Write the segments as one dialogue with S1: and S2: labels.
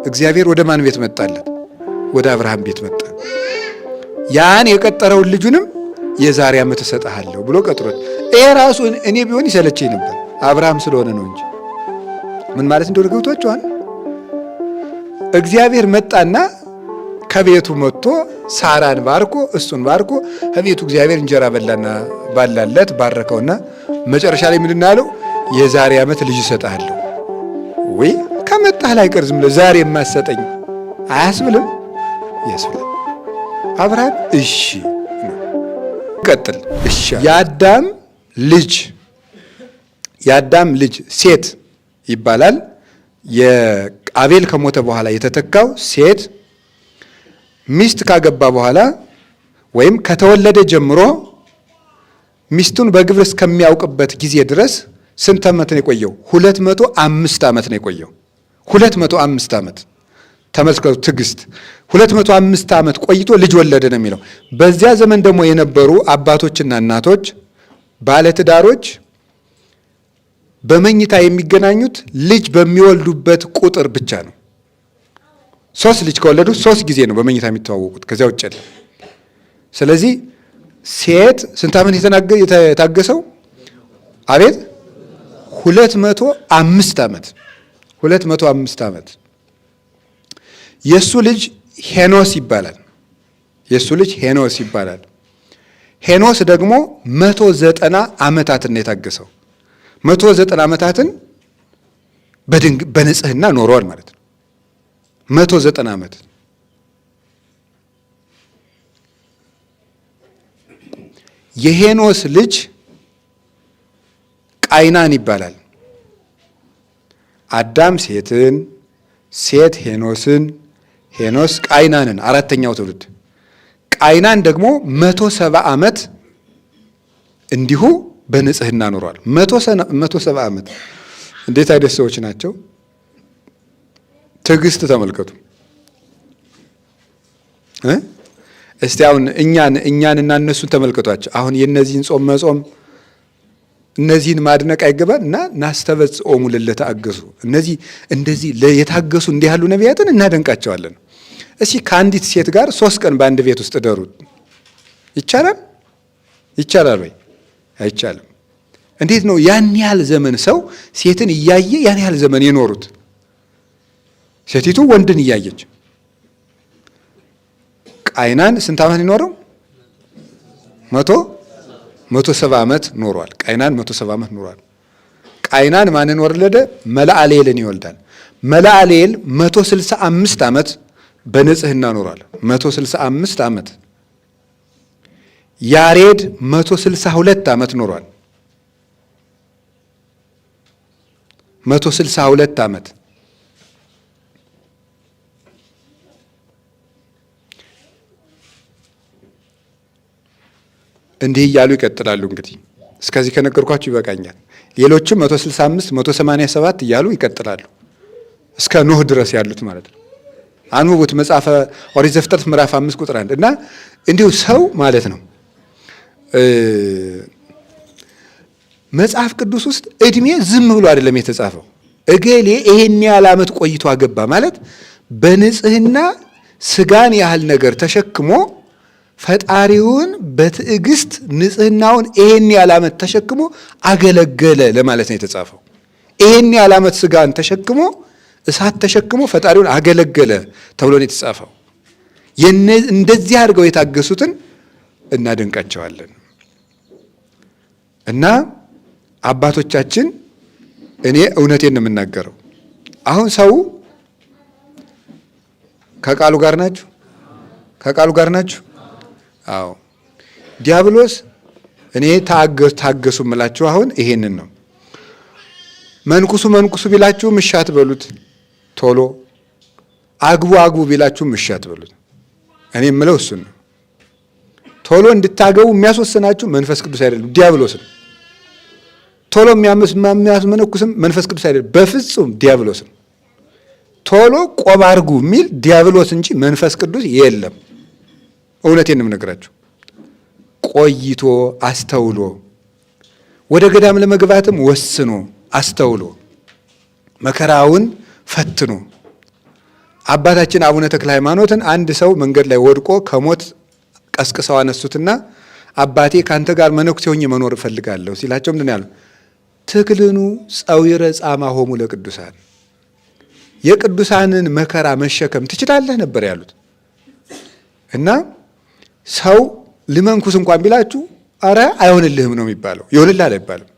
S1: እግዚአብሔር ወደ ማን ቤት መጣለት? ወደ አብርሃም ቤት መጣ። ያን የቀጠረውን ልጁንም የዛሬ ዓመት እሰጥሃለሁ ብሎ ቀጥሮት፣ ይሄ ራሱ እኔ ቢሆን ይሰለቸኝ ነበር፣ አብርሃም ስለሆነ ነው እንጂ ምን ማለት እንደሆነ ገብቷቸዋል። እግዚአብሔር መጣና ከቤቱ መጥቶ ሳራን ባርኮ እሱን ባርኮ ከቤቱ እግዚአብሔር እንጀራ በላና ባላለት ባረከውና መጨረሻ ላይ ምንድን አለው? የዛሬ ዓመት ልጅ እሰጥሃለሁ። ወይ ከመጣህ ላይ ቀር ዝም ብለህ ዛሬ የማሰጠኝ አያስብልም? ያስብላል። አብርሃም እሺ ቀጥል። እሺ የአዳም ልጅ ሴት ይባላል። የአቤል ከሞተ በኋላ የተተካው ሴት ሚስት ካገባ በኋላ ወይም ከተወለደ ጀምሮ ሚስቱን በግብር እስከሚያውቅበት ጊዜ ድረስ ስንት ዓመት ነው የቆየው? 205 ዓመት ነው የቆየው። 205 ዓመት ተመልከቱ፣ ትዕግስት። 205 ዓመት ቆይቶ ልጅ ወለደ ነው የሚለው። በዚያ ዘመን ደግሞ የነበሩ አባቶችና እናቶች ባለትዳሮች በመኝታ የሚገናኙት ልጅ በሚወልዱበት ቁጥር ብቻ ነው። 3 ልጅ ከወለዱ 3 ጊዜ ነው በመኝታ የሚተዋወቁት፣ ከዚያ ውጭ የለም። ስለዚህ ሴት ስንት ዓመት የታገሰው? አቤት 205 ዓመት 205 ዓመት። የሱ ልጅ ሄኖስ ይባላል። ሄኖስ ደግሞ 190 ዓመታትን ነው የታገሰው። 190 ዓመታትን በንጽህና ኖሯል ማለት ነው። 190 ዓመት። የሄኖስ ልጅ ቃይናን ይባላል። አዳም ሴትን፣ ሴት ሄኖስን፣ ሄኖስ ቃይናንን፣ አራተኛው ትውልድ። ቃይናን ደግሞ 170 ዓመት እንዲሁ በንጽህና ኖሯል። 170 ዓመት። እንዴት አይነት ሰዎች ናቸው! ትዕግስት ተመልከቱ። እስቲ አሁን እኛንና እነሱን ተመልከቷቸው። አሁን የነዚህን ጾም መጾም እነዚህን ማድነቅ አይገባል? እና ናስተበጽኦሙ ለለተአገሱ፣ እነዚህ እንደዚህ የታገሱ እንዲህ ያሉ ነቢያትን እናደንቃቸዋለን። እስኪ ከአንዲት ሴት ጋር 3 ቀን በአንድ ቤት ውስጥ እደሩ። ይቻላል? ይቻላል ወይ? አይቻልም። እንዴት ነው ያን ያህል ዘመን ሰው ሴትን እያየ ያን ያህል ዘመን የኖሩት? ሴቲቱ ወንድን እያየች። ቃይናን ስንት ዓመት የኖረው? 170 ዓመት ኖሯል። ቃይናን 170 ዓመት ኖሯል። ቃይናን ማንን ወለደ? መላአሌልን ይወልዳል። መላአሌል 165 ዓመት በንጽህና ኖሯል። 165 ዓመት። ያሬድ 162 ዓመት ኖሯል። 162 ዓመት። እንዲህ እያሉ ይቀጥላሉ። እንግዲህ እስከዚህ ከነገርኳችሁ ይበቃኛል። ሌሎችም 165 187 እያሉ ይቀጥላሉ እስከ ኖህ ድረስ ያሉት ማለት ነው። አንብቡት መጽሐፈ ኦሪት ዘፍጥረት ምዕራፍ 5 ቁጥር 1 እና እንዲሁ ሰው ማለት ነው መጽሐፍ ቅዱስ ውስጥ እድሜ ዝም ብሎ አይደለም የተጻፈው። እገሌ ይሄን ያህል ዓመት ቆይቶ አገባ ማለት በንጽህና ስጋን ያህል ነገር ተሸክሞ ፈጣሪውን በትዕግስት ንጽህናውን ይሄን ያህል ዓመት ተሸክሞ አገለገለ ለማለት ነው የተጻፈው። ይሄን ያህል ዓመት ስጋን ተሸክሞ እሳት ተሸክሞ ፈጣሪውን አገለገለ ተብሎ ነው የተጻፈው። እንደዚህ አድርገው የታገሱትን እናደንቃቸዋለን። እና አባቶቻችን እኔ እውነቴን ነው የምናገረው። አሁን ሰው ከቃሉ ጋር ናችሁ? ከቃሉ ጋር ናችሁ? አዎ። ዲያብሎስ እኔ ታገሱ እምላችሁ አሁን ይሄንን ነው። መንኩሱ ቢላችሁ እሺ አትበሉት ቶሎ። አግቡ ቢላችሁ እሺ አትበሉት። እኔ የምለው እሱን ነው። ቶሎ እንድታገቡ የሚያስወስናችሁ መንፈስ ቅዱስ አይደለም፣ ዲያብሎስ ነው። ቶሎ የሚያስመነኩስም መንፈስ ቅዱስ አይደለም፣ በፍጹም ዲያብሎስ ነው። ቶሎ ቆብ አድርጉ የሚል ዲያብሎስ እንጂ መንፈስ ቅዱስ የለም። እውነቴን ነው የምነግራችሁ። ቆይቶ አስተውሎ ወደ ገዳም ለመግባትም ወስኖ አስተውሎ መከራውን ፈትኖ አባታችን አቡነ ተክለ ሃይማኖትን አንድ ሰው መንገድ ላይ ወድቆ ከሞት ቀስቅሰው አነሱትና አባቴ ካንተ ጋር መነኩሴ ሆኜ መኖር እፈልጋለሁ ሲላቸው ምንድን ያሉ? ትክልኑ ጸዊረ ጻማ ሆሙ ለቅዱሳን፣ የቅዱሳንን መከራ መሸከም ትችላለህ ነበር ያሉት። እና ሰው ልመንኩስ እንኳን ቢላችሁ አረ አይሆንልህም ነው የሚባለው። ይሆንልሃል አይባልም።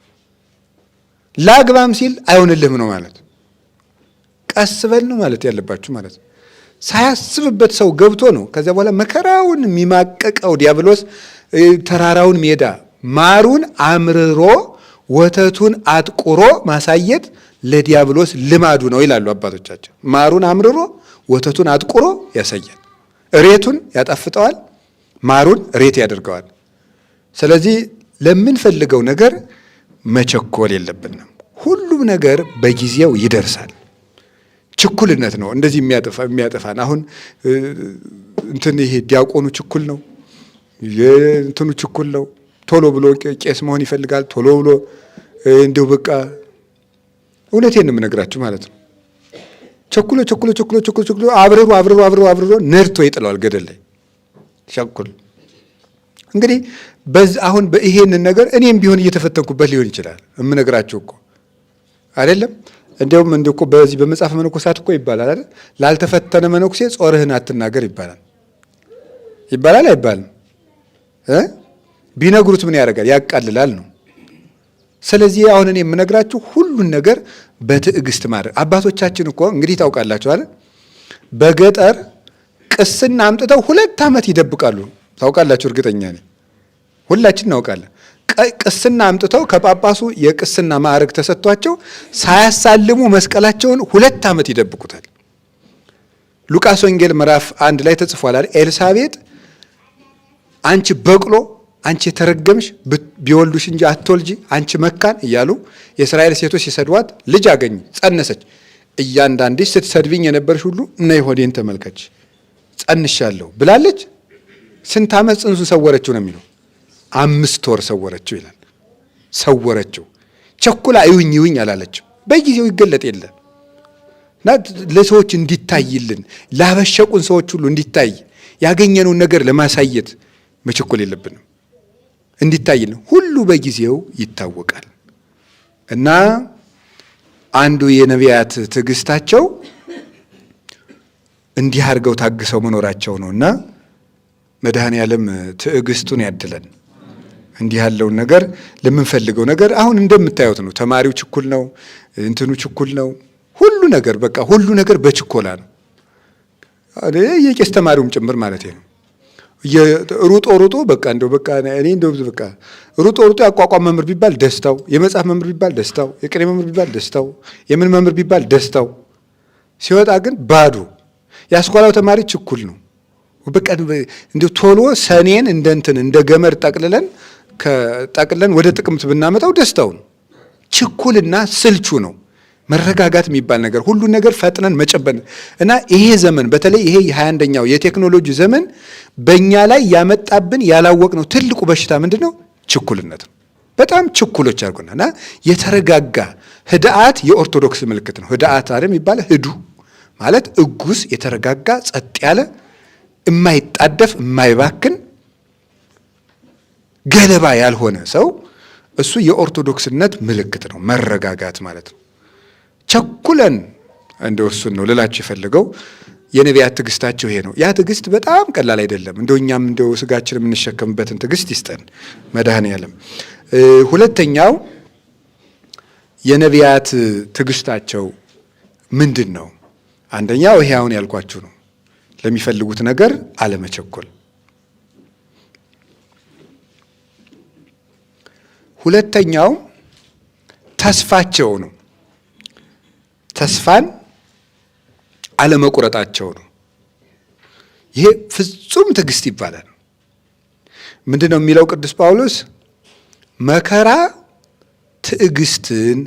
S1: ላግባም ሲል አይሆንልህም ነው ማለት። ቀስ በል ነው ማለት ያለባችሁ ማለት ነው። ሳያስብበት ሰው ገብቶ ነው ከዚያ በኋላ መከራውን የሚማቀቀው ዲያብሎስ ተራራውን ሜዳ ማሩን አምርሮ ወተቱን አጥቁሮ ማሳየት ለዲያብሎስ ልማዱ ነው ይላሉ አባቶቻችን። ማሩን አምርሮ ወተቱን አጥቁሮ ያሳያል። እሬቱን ያጣፍጠዋል፣ ማሩን እሬት ያደርገዋል። ስለዚህ ለምንፈልገው ነገር መቸኮል የለብንም። ሁሉም ነገር በጊዜው ይደርሳል። ችኩልነት ነው እንደዚህ የሚያጠፋን። አሁን እንትን ይሄ ዲያቆኑ ችኩል ነው፣ እንትኑ ችኩል ነው። ቶሎ ብሎ ቄስ መሆን ይፈልጋል። ቶሎ ብሎ እንደው በቃ እውነቴን ነው የምነግራችሁ ማለት ነው። ቸኩሎ አብርሮ ነድቶ ይጥለዋል ገደል ላይ ቸኩል። እንግዲህ አሁን ይሄንን ነገር እኔም ቢሆን እየተፈተንኩበት ሊሆን ይችላል የምነግራችሁ እኮ አይደለም። እንዲያውም እንደ እኮ በዚህ በመጽሐፈ መነኮሳት እኮ ይባላል አይደል? ላልተፈተነ መነኩሴ ጾርህን አትናገር ይባላል። ይባላል አይባልም? ቢነግሩት ምን ያደርጋል? ያቃልላል ነው። ስለዚህ አሁን እኔ የምነግራችሁ ሁሉን ነገር በትዕግስት ማድረግ። አባቶቻችን እኮ እንግዲህ ታውቃላችሁ አይደል? በገጠር ቅስና አምጥተው 2 ዓመት ይደብቃሉ። ታውቃላችሁ? እርግጠኛ ነኝ ሁላችን እናውቃለን። ቅስና አምጥተው ከጳጳሱ የቅስና ማዕረግ ተሰጥቷቸው ሳያሳልሙ መስቀላቸውን 2 ዓመት ይደብቁታል። ሉቃስ ወንጌል ምዕራፍ 1 ላይ ተጽፏል አይደል? ኤልሳቤጥ አንቺ በቅሎ፣ አንቺ የተረገምሽ ቢወልዱሽ እንጂ አትወልጂ፣ አንቺ መካን እያሉ የእስራኤል ሴቶች ሲሰድዋት ልጅ አገኙ፣ ጸነሰች። እያንዳንድሽ ስትሰድብኝ የነበርሽ ሁሉ ነይ ሆዴን ተመልከች ጸንሻለሁ ብላለች። ስንት ዓመት ጽንሱን ሰወረችው ነው የሚለው? 5 ወር ሰወረችው ይላል። ሰወረችው። ቸኩላ ይውኝ አላለችም። በጊዜው ይገለጥ የለ እና ለሰዎች እንዲታይልን ላበሸቁን ሰዎች ሁሉ እንዲታይ ያገኘነውን ነገር ለማሳየት መቸኮል የለብንም። እንዲታይልን ሁሉ በጊዜው ይታወቃል። እና አንዱ የነቢያት ትዕግስታቸው እንዲህ አድርገው ታግሰው መኖራቸው ነው። እና መድኃኔዓለም ትዕግስቱን ያድለን። እንዲህ ያለውን ነገር ለምንፈልገው ነገር አሁን እንደምታዩት ነው። ተማሪው ችኩል ነው፣ እንትኑ ችኩል ነው። ሁሉ ነገር በቃ ሁሉ ነገር በችኮላ ነው። የቄስ ተማሪውም ጭምር ማለት ነው። ሩጦ በቃ እንደው በቃ እኔ እንደው በቃ ሩጦ ያቋቋም መምህር ቢባል ደስታው፣ የመጽሐፍ መምህር ቢባል ደስታው፣ የቅኔ መምህር ቢባል ደስታው፣ የምን መምህር ቢባል ደስታው፣ ሲወጣ ግን ባዶ። ያስኳላው ተማሪ ችኩል ነው። በቃ እንደው ቶሎ ሰኔን እንደ ገመድ ጠቅልለን ወደ ጥቅምት ብናመጣው ደስታው ነው። ችኩልና ስልቹ ነው። መረጋጋት የሚባል ነገር ሁሉን ነገር ፈጥነን መጨበን እና ይሄ ዘመን በተለይ ይሄ የ21ኛው የቴክኖሎጂ ዘመን በእኛ ላይ ያመጣብን ያላወቅነው ትልቁ በሽታ ምንድን ነው? ችኩልነት ነው። በጣም ችኩሎች አድርጎና እና የተረጋጋ ህድአት የኦርቶዶክስ ምልክት ነው። ህድአት አይደል የሚባለው? ህዱ ማለት እጉስ፣ የተረጋጋ ጸጥ ያለ የማይጣደፍ የማይባክን ገለባ ያልሆነ ሰው እሱ የኦርቶዶክስነት ምልክት ነው። መረጋጋት ማለት ነው። ቸኩለን እንደው እሱን ነው ልላችሁ የፈለገው። የነቢያት ትዕግስታቸው ይሄ ነው። ያ ትዕግስት በጣም ቀላል አይደለም። እንደው እኛም እንደው ስጋችን የምንሸከምበትን ትዕግስት ይስጠን መድኃኔዓለም። ሁለተኛው የነቢያት ትዕግስታቸው ምንድን ነው? አንደኛው ይሄ አሁን ያልኳችሁ ነው። ለሚፈልጉት ነገር አለመቸኮል። ሁለተኛው ተስፋቸው ነው። ተስፋን አለመቁረጣቸው ነው። ይሄ ፍጹም ትዕግስት ይባላል። ምንድን ነው የሚለው ቅዱስ ጳውሎስ? መከራ ትዕግስትን፣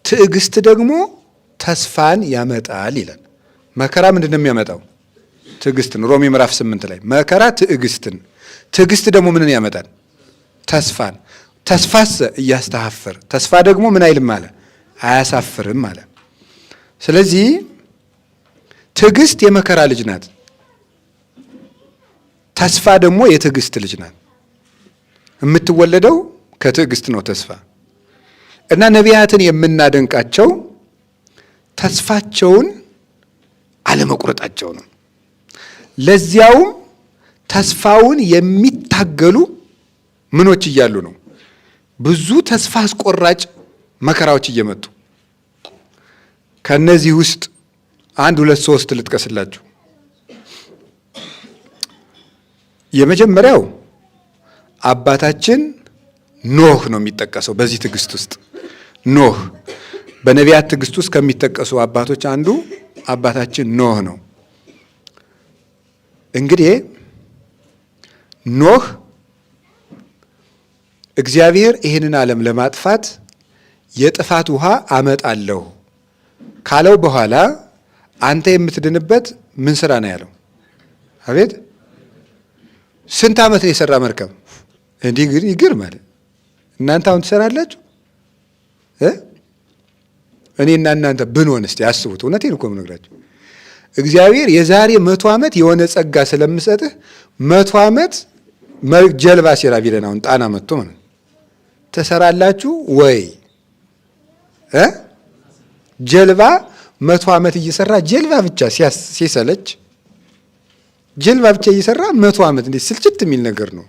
S1: ትዕግስት ደግሞ ተስፋን ያመጣል ይላል። መከራ ምንድን ነው የሚያመጣው? ትዕግስትን። ሮሜ ምዕራፍ 8 ላይ መከራ ትዕግስትን፣ ትዕግስት ደግሞ ምንን ያመጣል? ተስፋን። ተስፋስ እያስተሐፍር፣ ተስፋ ደግሞ ምን አይልም አለ? አያሳፍርም አለ። ስለዚህ ትዕግስት የመከራ ልጅ ናት። ተስፋ ደግሞ የትዕግስት ልጅ ናት። የምትወለደው ከትዕግስት ነው ተስፋ። እና ነቢያትን የምናደንቃቸው ተስፋቸውን አለመቁረጣቸው ነው። ለዚያውም ተስፋውን የሚታገሉ ምኖች እያሉ ነው። ብዙ ተስፋ አስቆራጭ መከራዎች እየመጡ ከነዚህ ውስጥ 1 2 3 ልጥቀስላችሁ። የመጀመሪያው አባታችን ኖህ ነው የሚጠቀሰው። በዚህ ትዕግስት ውስጥ ኖህ በነቢያት ትዕግስት ውስጥ ከሚጠቀሱ አባቶች አንዱ አባታችን ኖህ ነው። እንግዲህ ኖህ እግዚአብሔር ይህንን ዓለም ለማጥፋት የጥፋት ውሃ አመጣለሁ ካለው በኋላ አንተ የምትድንበት ምን ስራ ነው ያለው? አቤት ስንት ዓመት ነው የሰራ መርከብ? እንዲህ ግን ይገርማል። እናንተ አሁን ትሰራላችሁ? እኔና እናንተ ብንሆን እስቲ አስቡት። እውነቴን እኮ የምነግራችሁ እግዚአብሔር የዛሬ 100 ዓመት የሆነ ጸጋ ስለምሰጥህ 100 ዓመት ጀልባ ሲራ ቢለን አሁን ጣና መጥቶ ማለት ትሰራላችሁ ወይ? ጀልባ 100 ዓመት እየሰራ ጀልባ ብቻ ሲሰለች ጀልባ ብቻ እየሰራ 100 ዓመት እንዴት ስልችት የሚል ነገር ነው።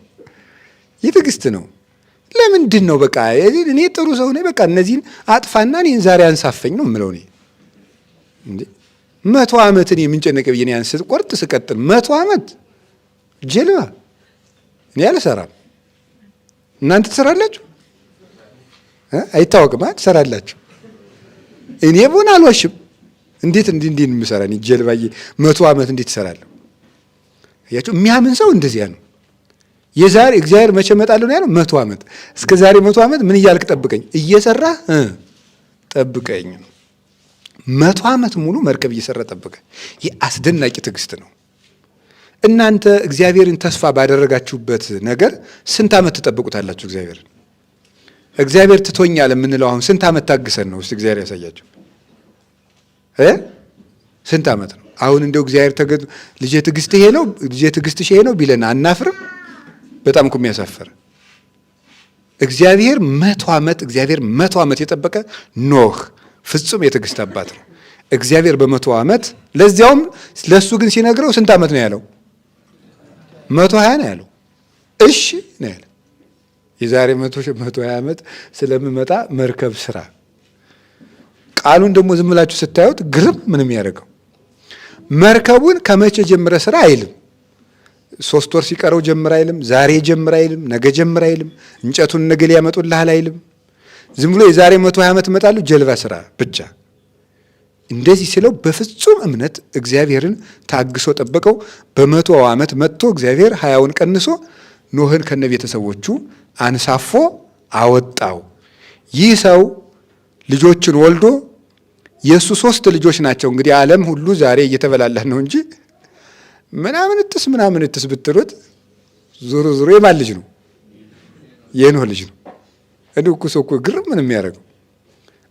S1: የትዕግስት ነው። ለምንድን ነው በቃ እኔ ጥሩ ሰው ነኝ፣ በቃ እነዚህን አጥፋና እኔን ዛሬ አንሳፈኝ ነው የምለው። እኔ እንዴ 100 ዓመት እኔ የምንጨነቅ ብዬ እኔ አንስት ቆርጥ ስቀጥል 100 ዓመት ጀልባ እኔ አልሰራም። እናንተ ትሰራላችሁ? አይታወቅም። ትሰራላችሁ። እኔ ቦን አልዋሽም። እንዴት እንዲህ የምሰራ እኔ ጀልባዬ 100 ዓመት እንዴት እሰራለሁ? ያችሁ የሚያምን ሰው እንደዚያ ነው። የዛሬ እግዚአብሔር መቼ እመጣለሁ ነው ያለው? 100 ዓመት። እስከ ዛሬ 100 ዓመት ምን እያልክ ጠብቀኝ? እየሰራህ ጠብቀኝ ነው። 100 ዓመት ሙሉ መርከብ እየሰራ ጠብቀኝ። ይህ አስደናቂ ትዕግስት ነው። እናንተ እግዚአብሔርን ተስፋ ባደረጋችሁበት ነገር ስንት ዓመት ትጠብቁታላችሁ? እግዚአብሔር ትቶኛል የምንለው አሁን ስንት ዓመት ታግሰን ነው? እስቲ እግዚአብሔር ያሳያችሁ። ስንት ዓመት ነው? አሁን እንደው እግዚአብሔር ልጄ ትዕግስት ይሄ ነው፣ ልጄ ትዕግስትሽ ይሄ ነው ቢለን አናፍርም? በጣም እኮ የሚያሳፍር እግዚአብሔር 100 ዓመት የጠበቀ ኖህ ፍጹም የትዕግስት አባት ነው። እግዚአብሔር በ100 ዓመት ለዚያውም ለሱ ግን ሲነግረው ስንት ዓመት ነው ያለው? 120 ነው ያለው። እሺ ነው ያለው። የዛሬ 120 ዓመት ስለምመጣ መርከብ ስራ። ቃሉን ደግሞ ዝም ብላችሁ ስታዩት ግርም ምንም ያደርገው መርከቡን ከመቼ ጀምረ ስራ አይልም። 3 ወር ሲቀረው ጀምር አይልም። ዛሬ ጀምር አይልም። ነገ ጀምር አይልም። እንጨቱን ነገ ሊያመጡልሃል አይልም። ዝም ብሎ የዛሬ 120 ዓመት እመጣሉ ጀልባ ስራ ብቻ። እንደዚህ ስለው በፍጹም እምነት እግዚአብሔርን ታግሶ ጠበቀው። በ100 ዓመት መጥቶ እግዚአብሔር 20ውን ቀንሶ ኖህን ከነቤተሰቦቹ አንሳፎ አወጣው። ይህ ሰው ልጆችን ወልዶ የሱ 3 ልጆች ናቸው። እንግዲህ ዓለም ሁሉ ዛሬ እየተበላላህ ነው እንጂ ምናምን እትስ ብትሉት ዞሮ የማን ልጅ ነው? የኖህ ልጅ ነው። እንዲሁ እኮ ሰው እኮ ግርም ምን የሚያደርገው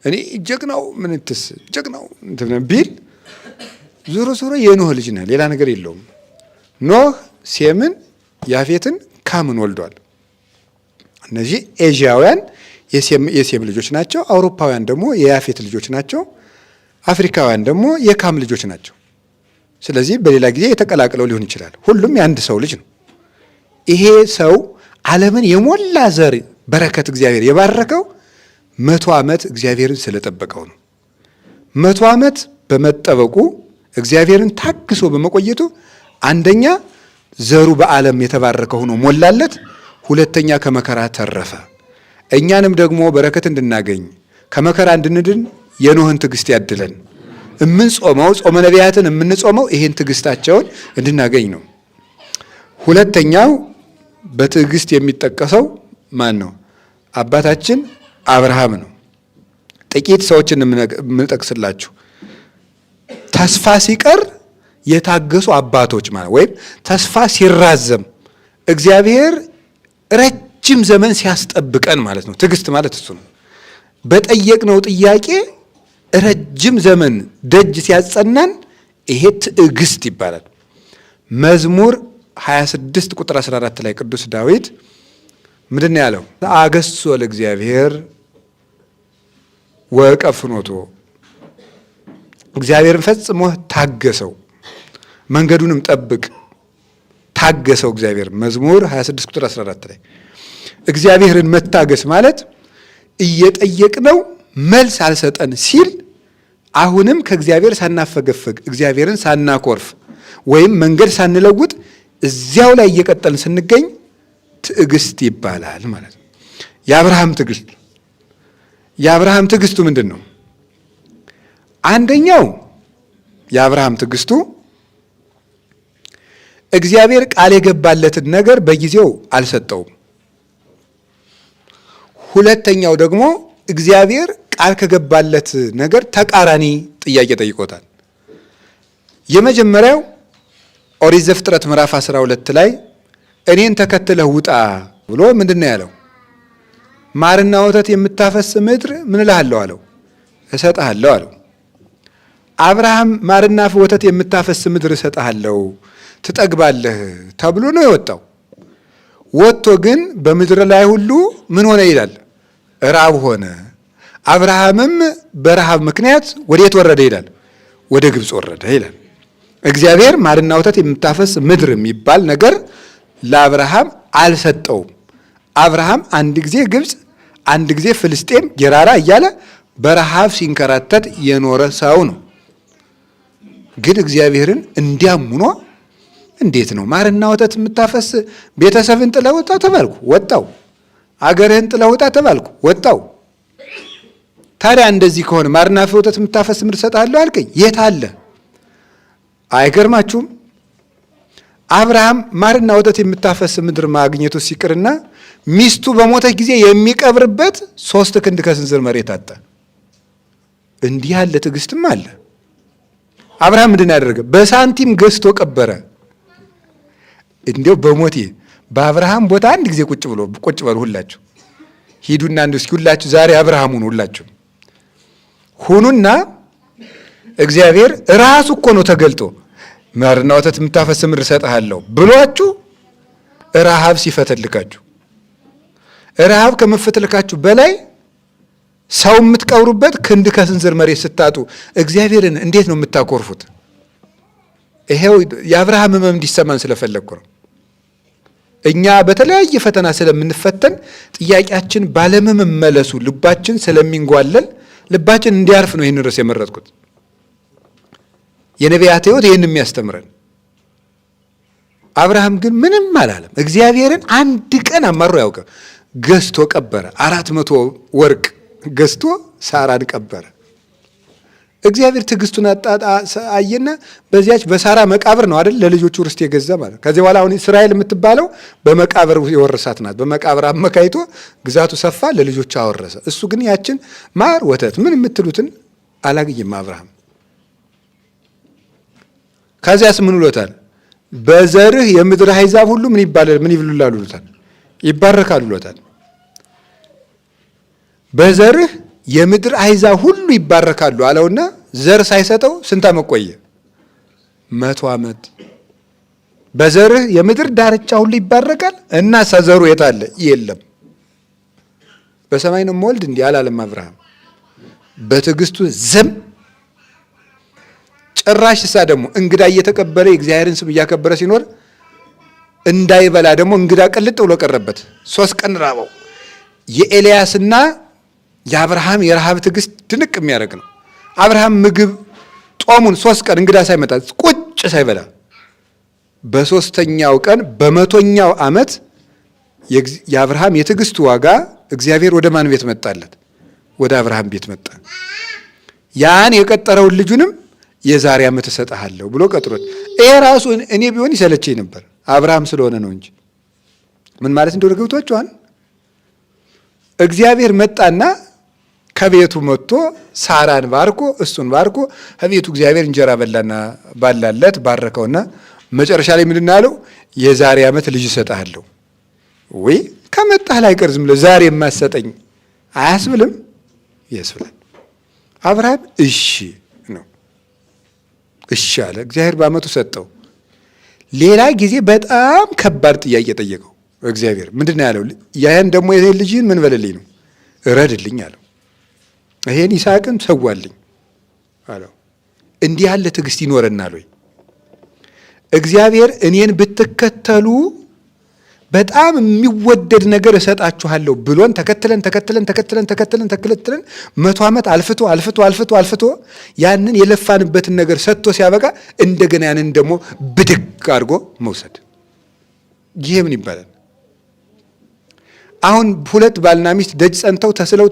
S1: እኔ ጀግናው ምን እትስ ጀግናው እንትን ቢል ዞሮ የኖህ ልጅ ነው። ሌላ ነገር የለውም። ኖህ ሴምን፣ ያፌትን፣ ካምን ወልዷል። እነዚህ ኤዥያውያን የሴም ልጆች ናቸው። አውሮፓውያን ደግሞ የያፌት ልጆች ናቸው። አፍሪካውያን ደግሞ የካም ልጆች ናቸው። ስለዚህ በሌላ ጊዜ የተቀላቅለው ሊሆን ይችላል። ሁሉም የአንድ ሰው ልጅ ነው። ይሄ ሰው ዓለምን የሞላ ዘር በረከት እግዚአብሔር የባረከው 100 ዓመት እግዚአብሔርን ስለጠበቀው ነው። 100 ዓመት በመጠበቁ እግዚአብሔርን ታግሶ በመቆየቱ አንደኛ ዘሩ በዓለም የተባረከ ሆኖ ሞላለት፣ ሁለተኛ ከመከራ ተረፈ። እኛንም ደግሞ በረከት እንድናገኝ ከመከራ እንድንድን የኖህን ትዕግስት ያድለን። የምንጾመው ጾመ ነቢያትን የምንጾመው ይሄን ትዕግስታቸውን እንድናገኝ ነው። ሁለተኛው በትዕግስት የሚጠቀሰው ማን ነው? አባታችን አብርሃም ነው። ጥቂት ሰዎችን የምንጠቅስላችሁ ተስፋ ሲቀር የታገሱ አባቶች ማለት ወይም ተስፋ ሲራዘም እግዚአብሔር ረጅም ዘመን ሲያስጠብቀን ማለት ነው። ትዕግስት ማለት እሱ ነው። በጠየቅነው ጥያቄ ረጅም ዘመን ደጅ ሲያጸናን ይሄ ትዕግስት ይባላል። መዝሙር 26 ቁጥር 14 ላይ ቅዱስ ዳዊት ምንድን ነው ያለው? አገሶ ለእግዚአብሔር ወዕቀብ ፍኖቶ፣ እግዚአብሔርን ፈጽሞ ታገሰው፣ መንገዱንም ጠብቅ። ታገሰው እግዚአብሔር። መዝሙር 26 ቁጥር 14 ላይ እግዚአብሔርን መታገስ ማለት እየጠየቅነው መልስ አልሰጠን ሲል አሁንም ከእግዚአብሔር ሳናፈገፈግ እግዚአብሔርን ሳናኮርፍ ወይም መንገድ ሳንለውጥ እዚያው ላይ እየቀጠልን ስንገኝ ትዕግስት ይባላል ማለት ነው። የአብርሃም ትዕግስቱ ምንድን ነው? አንደኛው የአብርሃም ትዕግስቱ እግዚአብሔር ቃል የገባለትን ነገር በጊዜው አልሰጠውም። ሁለተኛው ደግሞ እግዚአብሔር ቃል ከገባለት ነገር ተቃራኒ ጥያቄ ጠይቆታል። የመጀመሪያው ኦሪት ዘፍጥረት ምዕራፍ 12 ላይ እኔን ተከትለህ ውጣ ብሎ ምንድን ነው ያለው? ማርና ወተት የምታፈስ ምድር ምን እልሃለሁ አለው? እሰጥሃለሁ አለው። አብርሃም ማርና ወተት የምታፈስ ምድር እሰጥሃለሁ ትጠግባለህ ተብሎ ነው የወጣው። ወጥቶ ግን በምድር ላይ ሁሉ ምን ሆነ ይላል? ራብ ሆነ። አብርሃምም በረሃብ ምክንያት ወዴት ወረደ ይላል? ወደ ግብፅ ወረደ ይላል። እግዚአብሔር ማርና ወተት የምታፈስ ምድር የሚባል ነገር ለአብርሃም አልሰጠውም። አብርሃም አንድ ጊዜ ግብፅ፣ አንድ ጊዜ ፍልስጤም፣ ጌራራ እያለ በረሃብ ሲንከራተት የኖረ ሰው ነው። ግን እግዚአብሔርን እንዲያም ሆኖ እንዴት ነው ማርና ወተት የምታፈስ? ቤተሰብን ጥለህ ውጣ ተባልኩ፣ ወጣው። አገርህን ጥለህ ውጣ ተባልኩ፣ ወጣው። ታዲያ እንደዚህ ከሆነ ማርና ወተት የምታፈስ ምድር እሰጥሃለሁ አልከኝ፣ የት አለ? አይገርማችሁም? አብርሃም ማርና ወተት የምታፈስ ምድር ማግኘቱ ሲቅርና ሚስቱ በሞተች ጊዜ የሚቀብርበት 3 ክንድ ከስንዝር መሬት አጣ። እንዲህ ያለ ትዕግስትም አለ። አብርሃም ምንድን ያደረገ? በሳንቲም ገዝቶ ቀበረ። እንዲያው በሞቴ በአብርሃም ቦታ አንድ ጊዜ ቁጭ በሉ ሁላችሁ ሂዱና እስኪ ሁላችሁ ዛሬ አብርሃም ሁኑ፣ ሁላችሁ ሁኑና እግዚአብሔር ራሱ እኮ ነው ተገልጦ ማርና ወተት የምታፈስ ምድር እሰጥሃለሁ ብሏችሁ ረሃብ ሲፈተልካችሁ፣ ረሃብ ከመፈተልካችሁ በላይ ሰው የምትቀብሩበት ክንድ ከስንዝር መሬት ስታጡ እግዚአብሔርን እንዴት ነው የምታኮርፉት? ይሄው የአብርሃም ሕመም እንዲሰማን ስለፈለግኩ ነው። እኛ በተለያየ ፈተና ስለምንፈተን ጥያቄያችን ባለመመለሱ ልባችን ስለሚንጓለል ልባችን እንዲያርፍ ነው ይህን ርዕስ የመረጥኩት። የነቢያት ሕይወት ይህን የሚያስተምረን። አብርሃም ግን ምንም አላለም። እግዚአብሔርን አንድ ቀን አማሮ ያውቀ ገዝቶ ቀበረ። 400 ወርቅ ገዝቶ ሳራን ቀበረ። እግዚአብሔር ትዕግስቱን አየና በዚያች በሳራ መቃብር ነው አይደል ለልጆቹ ርስት የገዛ ማለት። ከዚህ በኋላ አሁን እስራኤል የምትባለው በመቃብር የወረሳት ናት። በመቃብር አመካይቶ ግዛቱ ሰፋ፣ ለልጆቹ አወረሰ። እሱ ግን ያችን ማር ወተት ምን የምትሉትን አላገኘም አብርሃም። ከዚያስ ምን ብሎታል? በዘርህ የምድር አሕዛብ ሁሉ ምን ይብሉላሉ ብሎታል? ይባረካሉ ብሎታል። በዘርህ የምድር አሕዛብ ሁሉ ይባረካሉ አለውና ዘር ሳይሰጠው ስንት ዓመት ቆየ? 100 ዓመት። በዘርህ የምድር ዳርቻ ሁሉ ይባረካል እና ዘሩ የት አለ? የለም። በሰማይ ነው የምወልድ እንዲህ አላለም አብርሃም። በትዕግስቱ ዝም። ጭራሽ እሳ ደግሞ እንግዳ እየተቀበለ የእግዚአብሔርን ስም እያከበረ ሲኖር እንዳይበላ ደግሞ እንግዳ ቅልጥ ብሎ ቀረበት። 3 ቀን ራበው። የኤልያስና የአብርሃም የረሃብ ትዕግስት ድንቅ የሚያደርግ ነው። አብርሃም ምግብ ጦሙን 3 ቀን እንግዳ ሳይመጣ ቁጭ ሳይበላ በ3ኛው ቀን በ100ኛው ዓመት የአብርሃም የትዕግስቱ ዋጋ እግዚአብሔር ወደ ማን ቤት መጣለት? ወደ አብርሃም ቤት መጣ። ያን የቀጠረውን ልጁንም የዛሬ ዓመት እሰጥሃለሁ ብሎ ቀጥሮት፣ ይሄ ራሱ እኔ ቢሆን ይሰለቸኝ ነበር አብርሃም ስለሆነ ነው እንጂ ምን ማለት እንደሆነ ገብቷችኋል? እግዚአብሔር መጣና ከቤቱ መጥቶ ሳራን ባርኮ እሱን ባርኮ ከቤቱ እግዚአብሔር እንጀራ በላና ባላለት ባረከውና መጨረሻ ላይ ምንድን አለው? የዛሬ ዓመት ልጅ እሰጥሃለሁ። ወይ ከመጣህ ላይ ቀር ዝም ብለህ ዛሬ የማሰጠኝ አያስብልም? ያስብላል። አብርሃም እሺ ነው። እሺ አለ። እግዚአብሔር በዓመቱ ሰጠው። ሌላ ጊዜ በጣም ከባድ ጥያቄ ጠየቀው። እግዚአብሔር ምንድን ነው ያለው? ያን ደግሞ ይሄን ልጅህን ምን በልልኝ ነው? እረድልኝ አለው። ይሄን ይስሐቅን ሰዋልኝ አለው። እንዲህ ያለ ትዕግስት ይኖረናል ወይ? እግዚአብሔር እኔን ብትከተሉ በጣም የሚወደድ ነገር እሰጣችኋለሁ ብሎን ተከትለን 100 ዓመት አልፍቶ ያንን የለፋንበትን ነገር ሰጥቶ ሲያበቃ እንደገና ያንን ደግሞ ብድግ አድርጎ መውሰድ፣ ይሄ ምን ይባላል? አሁን ሁለት ባልና ሚስት ደጅ ጸንተው ተስለው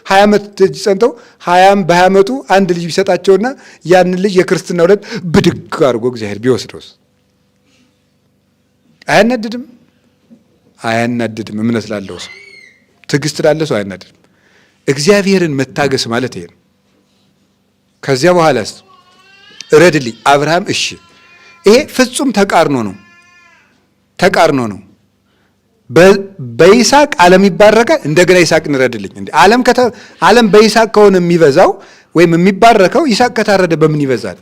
S1: 20 ዓመት ደጅ ጸንተው 20 ዓመቱ አንድ ልጅ ቢሰጣቸውና ያንን ልጅ የክርስትና ዕለት ብድግ አድርጎ እግዚአብሔር ቢወስደውስ አያናድድም? አያናድድም። እምነት ላለው ሰው፣ ትዕግስት ላለው ሰው አያናድድም። እግዚአብሔርን መታገስ ማለት ይሄ ነው። ከዚያ በኋላስ እረድልኝ አብርሃም እሺ። ይሄ ፍጹም ተቃርኖ ነው። በይስሐቅ ዓለም ይባረካል፣ እንደገና ይስሐቅን እረድልኝ። እንዴ ዓለም በይስሐቅ ከሆነ የሚበዛው ወይም የሚባረከው ይስሐቅ ከታረደ በምን ይበዛል?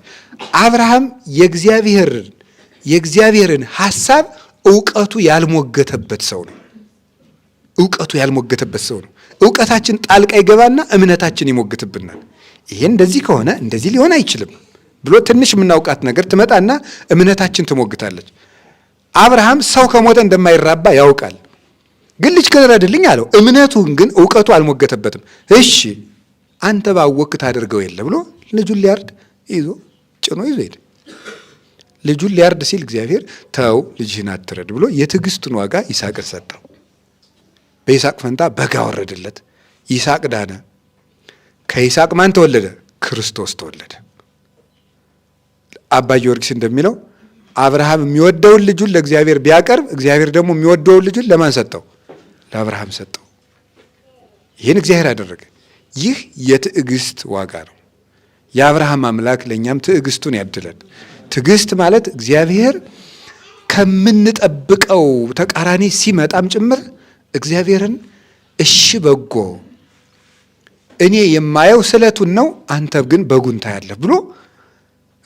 S1: አብርሃም የእግዚአብሔርን ሐሳብ እውቀቱ ያልሞገተበት ሰው ነው። እውቀታችን ጣልቃ ይገባና እምነታችን ይሞግትብናል። ይሄ እንደዚህ ከሆነ እንደዚህ ሊሆን አይችልም ብሎ ትንሽ የምናውቃት ነገር ትመጣና እምነታችን ትሞግታለች። አብርሃም ሰው ከሞተ እንደማይራባ ያውቃል። ግን ልጅ እረድልኝ አለው። እምነቱን ግን እውቀቱ አልሞገተበትም። እሺ አንተ ባወቅህ ታደርገው የለ ብሎ ልጁን ሊያርድ ጭኖ ይዞ ሄደ። ልጁን ሊያርድ ሲል እግዚአብሔር ተው ልጅህን አትረድ ብሎ የትዕግስቱን ዋጋ ይስሐቅን ሰጠው። በይስሐቅ ፈንታ በግ አወረደለት። ይስሐቅ ዳነ። ከይስሐቅ ማን ተወለደ? ክርስቶስ ተወለደ። አባ ጊዮርጊስ እንደሚለው አብርሃም የሚወደውን ልጁን ለእግዚአብሔር ቢያቀርብ እግዚአብሔር ደግሞ የሚወደውን ልጁን ለማን ሰጠው? ለአብርሃም ሰጠው። ይህን እግዚአብሔር አደረገ። ይህ የትዕግስት ዋጋ ነው። የአብርሃም አምላክ ለእኛም ትዕግስቱን ያድለን። ትዕግስት ማለት እግዚአብሔር ከምንጠብቀው ተቃራኒ ሲመጣም ጭምር እግዚአብሔርን እሺ በጎ እኔ የማየው ስለቱን ነው፣ አንተ ግን በጉን ታያለህ ብሎ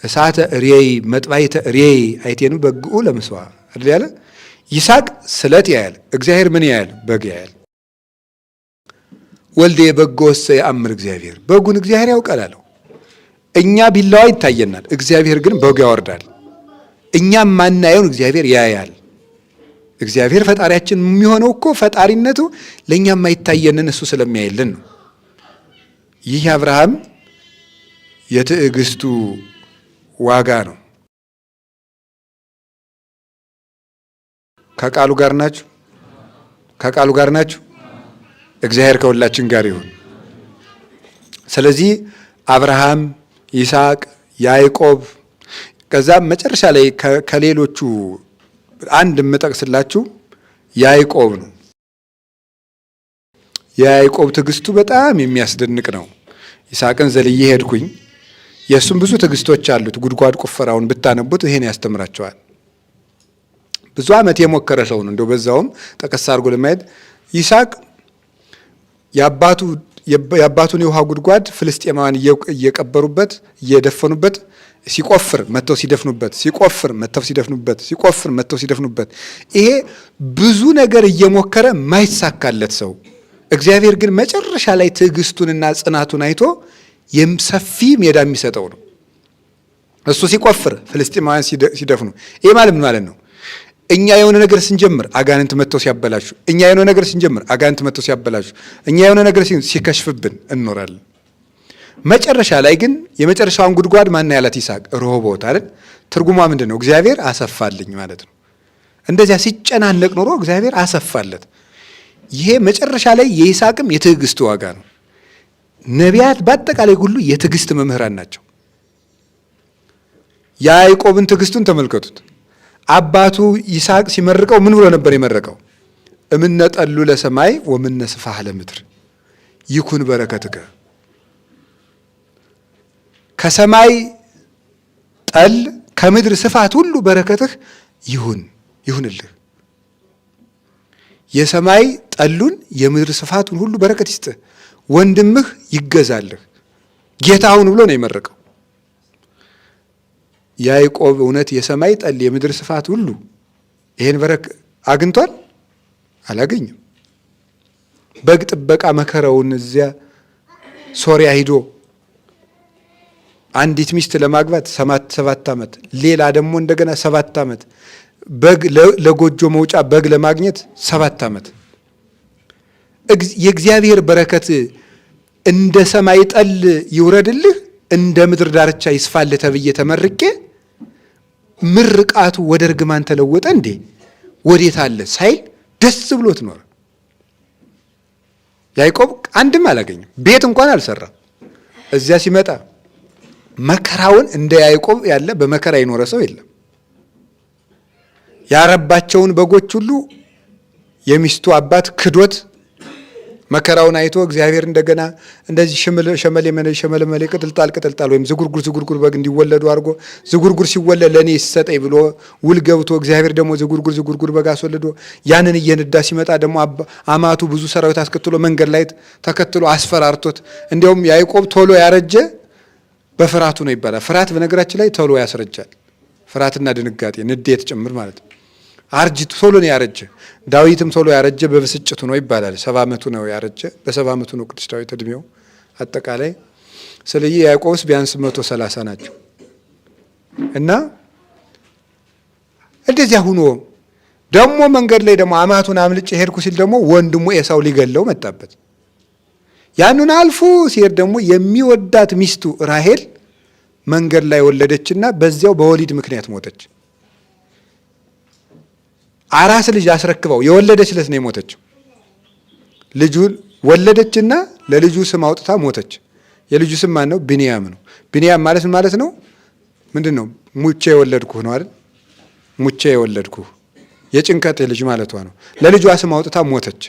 S1: እሳተ ሬይ መጥባይተ ሬይ አይቴኑ በግኡ ለመስዋ አይደል ያለ። ይስሐቅ ስለት ያያል፣ እግዚአብሔር ምን ያያል? በግ ያያል። ወልደ በጎ ወሰ ያአምር እግዚአብሔር፣ በጉን እግዚአብሔር ያውቃል አለው። እኛ ቢላዋ ይታየናል፣ እግዚአብሔር ግን በጉ ያወርዳል። እኛ ማናየውን እግዚአብሔር ያያል። እግዚአብሔር ፈጣሪያችን የሚሆነው እኮ ፈጣሪነቱ ለእኛ የማይታየንን እሱ ስለሚያይልን ነው። ይህ አብርሃም የትዕግስቱ ዋጋ ነው። ከቃሉ ጋር ናችሁ? ከቃሉ ጋር ናችሁ? እግዚአብሔር ከሁላችን ጋር ይሁን። ስለዚህ አብርሃም፣ ይስሐቅ፣ ያዕቆብ ከዛም መጨረሻ ላይ ከሌሎቹ አንድ የምጠቅስላችሁ ያዕቆብ ነው። የያዕቆብ ትዕግስቱ በጣም የሚያስደንቅ ነው። ይስሐቅን ዘልዬ ሄድኩኝ። የእሱም ብዙ ትዕግስቶች አሉት። ጉድጓድ ቁፈራውን ብታነቡት ይሄን ያስተምራቸዋል። ብዙ ዓመት የሞከረ ሰው ነው። እንደው በዛውም ጠቀስ አድርጎ ለማየት ይስሐቅ የአባቱን የውሃ ጉድጓድ ፍልስጤማውያን እየቀበሩበት እየደፈኑበት ሲቆፍር መጥተው ሲደፍኑበት፣ ሲቆፍር መጥተው ሲደፍኑበት፣ ሲቆፍር መጥተው ሲደፍኑበት፣ ይሄ ብዙ ነገር እየሞከረ ማይሳካለት ሰው እግዚአብሔር ግን መጨረሻ ላይ ትዕግስቱንና ጽናቱን አይቶ ሰፊ ሜዳ የሚሰጠው ነው። እሱ ሲቆፍር ፍልስጤማውያን ሲደፍኑ፣ ይሄ ማለት ምን ማለት ነው? እኛ የሆነ ነገር ስንጀምር አጋንንት መጥተው ሲያበላሹ፣ እኛ የሆነ ነገር ስንጀምር አጋንንት መጥተው ሲያበላሹ፣ እኛ የሆነ ነገር ሲከሽፍብን እንኖራለን። መጨረሻ ላይ ግን የመጨረሻውን ጉድጓድ ማን ያላት? ይስሐቅ ሮሆቦት አይደል? ትርጉሟ ምንድን ነው? እግዚአብሔር አሰፋልኝ ማለት ነው። እንደዚያ ሲጨናነቅ ኖሮ እግዚአብሔር አሰፋለት። ይሄ መጨረሻ ላይ የይስሐቅም የትዕግስቱ ዋጋ ነው። ነቢያት በአጠቃላይ ሁሉ የትዕግስት መምህራን ናቸው። ያዕቆብን ትዕግስቱን ተመልከቱት። አባቱ ይስሐቅ ሲመርቀው ምን ብሎ ነበር የመረቀው? እምነ ጠሉ ለሰማይ ወምነ ስፋህ ለምድር ይኩን በረከትከ። ከሰማይ ጠል ከምድር ስፋት ሁሉ በረከትህ ይሁንልህ። የሰማይ ጠሉን የምድር ስፋቱን ሁሉ በረከት ይስጥህ፣ ወንድምህ ይገዛልህ፣ ጌታውን ብሎ ነው የመረቀው። ያዕቆብ እውነት የሰማይ ጠል የምድር ስፋት ሁሉ ይሄን አግኝቷል? አላገኝም። በግ ጥበቃ መከራውን እዚያ ሶሪያ ሂዶ አንዲት ሚስት ለማግባት 7 ዓመት፣ ሌላ ደግሞ እንደገና 7 ዓመት፣ በግ ለጎጆ መውጫ በግ ለማግኘት 7 ዓመት። የእግዚአብሔር በረከት እንደ ሰማይ ጠል ይውረድልህ፣ እንደ ምድር ዳርቻ ይስፋልህ ተብዬ ተመርቄ ምርቃቱ ወደ እርግማን ተለወጠ እንዴ? ወዴት አለ ሳይል ደስ ብሎት ኖረ። ያዕቆብ አንድም አላገኘም፣ ቤት እንኳን አልሰራም። እዚያ ሲመጣ መከራውን እንደ ያዕቆብ ያለ በመከራ የኖረ ሰው የለም። ያረባቸውን በጎች ሁሉ የሚስቱ አባት ክዶት መከራውን አይቶ እግዚአብሔር እንደገና እንደዚህ ሸመል ቅጥልጣል ወይም ዝጉርጉር በግ እንዲወለዱ አድርጎ ዝጉርጉር ሲወለድ ለእኔ ይሰጠኝ ብሎ ውል ገብቶ እግዚአብሔር ደግሞ ዝጉርጉር በግ አስወልዶ ያንን እየነዳ ሲመጣ ደግሞ አማቱ ብዙ ሰራዊት አስከትሎ መንገድ ላይ ተከትሎ አስፈራርቶት፣ እንዲያውም ያዕቆብ ቶሎ ያረጀ በፍርሃቱ ነው ይባላል። ፍርሃት በነገራችን ላይ ቶሎ ያስረጃል። ፍርሃትና ድንጋጤ ንዴት ጭምር ማለት ነው። አርጅት ቶሎ ነው ያረጀ። ዳዊትም ቶሎ ያረጀ በብስጭቱ ነው ይባላል። 70 ዓመቱ ነው ያረጀ። በ70 ዓመቱ ነው ቅዱስ ዳዊት እድሜው አጠቃላይ። ስለዚህ ያዕቆብስ ቢያንስ 130 ናቸው። እና እንደዚያ ሁኖ ደግሞ መንገድ ላይ ደግሞ አማቱን አምልጬ ሄድኩ ሲል ደግሞ ወንድሙ ኤሳው ሊገለው መጣበት። ያንን አልፎ ሲሄድ ደግሞ የሚወዳት ሚስቱ ራሄል መንገድ ላይ ወለደችና በዚያው በወሊድ ምክንያት ሞተች። አራስ ልጅ አስረክበው የወለደች ዕለት ነው የሞተችው። ልጁን ወለደችና ለልጁ ስም አውጥታ ሞተች። የልጁ ስም ማን ነው? ቢንያም ነው። ቢንያም ማለት ምን ማለት ነው? ምንድን ነው? ሙቼ የወለድኩህ ነው አይደል? ሙቼ የወለድኩህ የጭንቀት ልጅ ማለቷ ነው። ለልጇ ስም አውጥታ ሞተች።